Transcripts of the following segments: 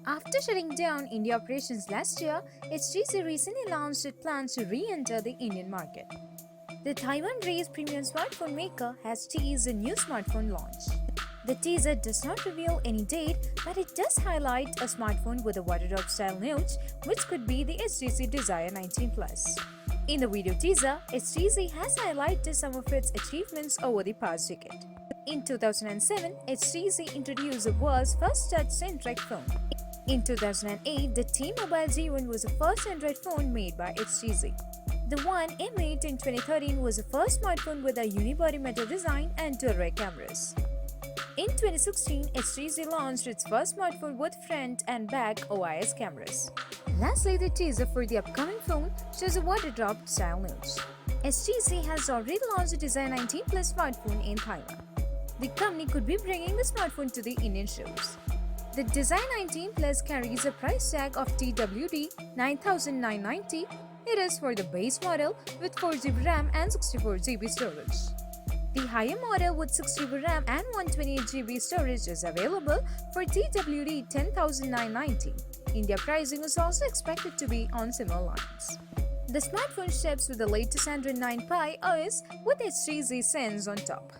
After shutting down India operations last year, HTC recently announced it plans to re-enter the Indian market. The Taiwan-based premium smartphone maker has teased a new smartphone launch. The teaser does not reveal any date, but it does highlight a smartphone with a waterdrop style notch, which could be the HTC Desire 19 Plus. In the video teaser, HTC has highlighted some of its achievements over the past decade. In 2007, HTC introduced the world's first touch-centric phone. In 2008, the T-Mobile G1 was the first Android phone made by HTC. The One M8 in 2013 was the first smartphone with a unibody metal design and dual-rear cameras. In 2016, HTC launched its first smartphone with front and back OIS cameras. Lastly, the teaser for the upcoming phone shows a water-drop style notch. HTC has already launched the Desire 19 Plus smartphone in Thailand. The company could be bringing the smartphone to the Indian shows. The Desire 19 Plus carries a price tag of TWD 9,990. It is for the base model with 4GB RAM and 64GB storage. The higher model with 6GB RAM and 128GB storage is available for TWD 10,990. India pricing is also expected to be on similar lines. The smartphone ships with the latest Android 9 Pie OS with HTC Sense on top.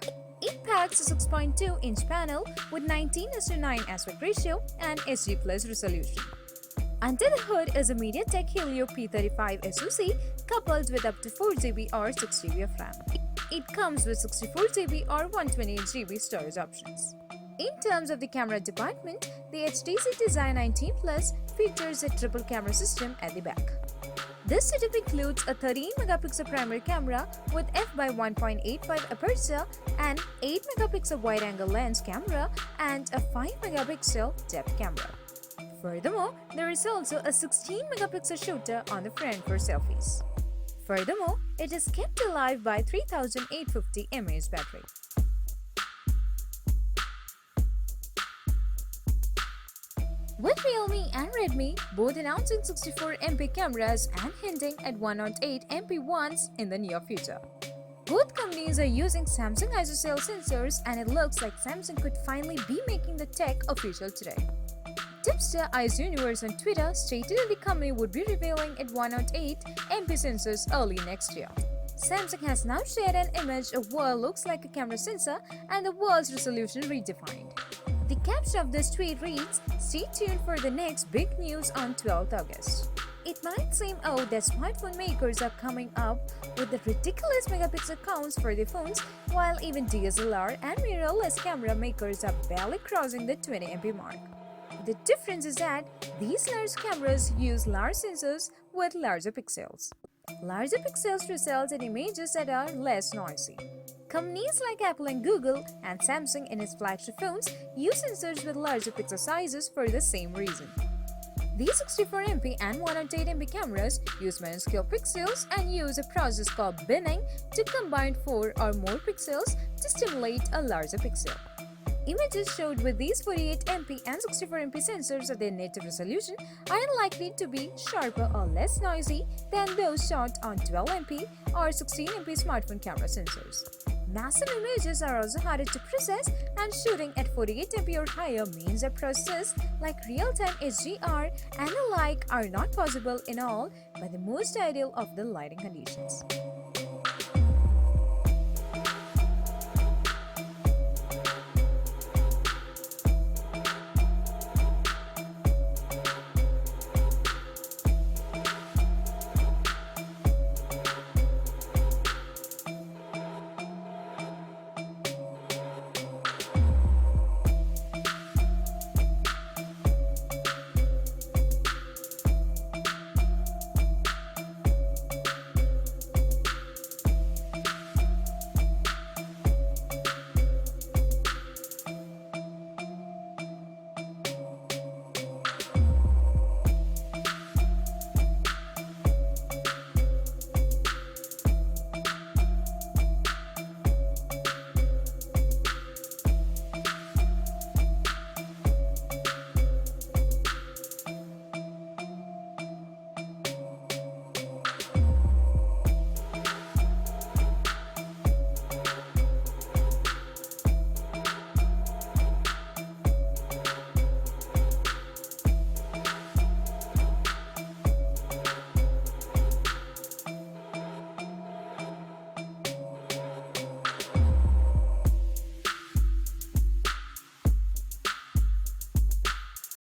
It packs a 6.2-inch panel with 19:9 aspect ratio and HD Plus resolution. Under the hood is a MediaTek Helio P35 SoC coupled with up to 4GB or 6GB of RAM. It comes with 64GB or 128GB storage options. In terms of the camera department, the HTC Desire 19 Plus features a triple camera system at the back. This setup includes a 13-megapixel primary camera with f/1.85 aperture and 8-megapixel wide-angle lens camera and a 5-megapixel depth camera. Furthermore, there is also a 16-megapixel shooter on the front for selfies. Furthermore, it is kept alive by 3850 mAh battery. With Realme and Redmi both announcing 64MP cameras and hinting at 108MP ones in the near future. Both companies are using Samsung ISOCELL sensors, and it looks like Samsung could finally be making the tech official today. Tipster Ice Universe on Twitter stated that the company would be revealing its 108MP sensors early next year. Samsung has now shared an image of what looks like a camera sensor and the world's resolution redefined. The caption of this tweet reads, "Stay tuned for the next big news on 12th August." It might seem odd that smartphone makers are coming up with the ridiculous megapixel counts for their phones, while even DSLR and mirrorless camera makers are barely crossing the 20MP mark. The difference is that these large cameras use large sensors with larger pixels. Larger pixels result in images that are less noisy. Companies like Apple and Google and Samsung in its flagship phones use sensors with larger pixel sizes for the same reason. These 64MP and 108MP cameras use minuscule pixels and use a process called binning to combine 4 or more pixels to stimulate a larger pixel. Images showed with these 48MP and 64MP sensors at their native resolution are unlikely to be sharper or less noisy than those shot on 12MP or 16MP smartphone camera sensors. Massive images are also harder to process, and shooting at 48MP or higher means that processes like real-time HDR and the like are not possible in all but the most ideal of the lighting conditions.